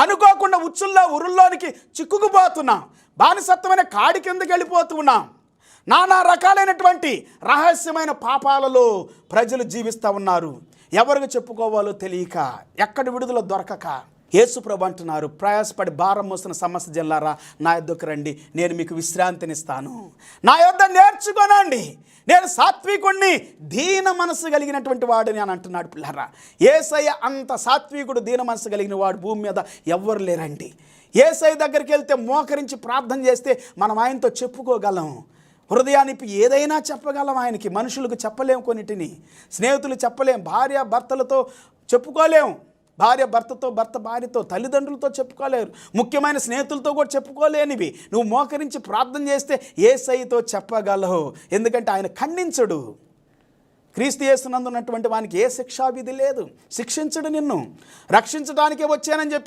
అనుకోకుండా ఉచ్చుల్లో ఉరుల్లోనికి చిక్కుకుపోతున్నాం. బానిసత్వమైన కాడి కిందకి వెళ్ళిపోతున్నాం. నానా రకాలైనటువంటి రహస్యమైన పాపాలలో ప్రజలు జీవిస్తూ ఉన్నారు. ఎవరికి చెప్పుకోవాలో తెలియక, ఎక్కడ విడుదల దొరకక యేసుప్రభు అంటున్నారు, ప్రయాసపడి భారం మోసిన సమస్త జనులారా నా యొద్దకు రండి, నేను మీకు విశ్రాంతినిస్తాను. నా యొద్ద నేర్చుకోనండి, నేను సాత్వికుణ్ణి, దీన మనసు కలిగినటువంటి వాడిని అని అంటున్నాడు. పిల్లరా, యేసయ్య అంత సాత్వికుడు, దీన మనసు కలిగిన వాడు భూమి మీద ఎవ్వరు లేరండి. యేసయ్య దగ్గరికి వెళ్తే మోకరించి ప్రార్థన చేస్తే మనం ఆయనతో చెప్పుకోగలం. హృదయానికి ఏదైనా చెప్పగలం ఆయనకి. మనుషులకు చెప్పలేం, కొన్నిటిని స్నేహితులు చెప్పలేం, భార్య భర్తలతో చెప్పుకోలేం, భార్య భర్తతో, భర్త భార్యతో, తల్లిదండ్రులతో చెప్పుకోలేరు, ముఖ్యమైన స్నేహితులతో కూడా చెప్పుకోలేనివి నువ్వు మోకరించి ప్రార్థన చేస్తే యేసయ్యతో చెప్పగలవు. ఎందుకంటే ఆయన ఖండించడు. క్రీస్తు యేసునందు ఉన్నటువంటి వానికి ఏ శిక్షావిధి లేదు. శిక్షించడు, నిన్ను రక్షించడానికే వచ్చానని చెప్పి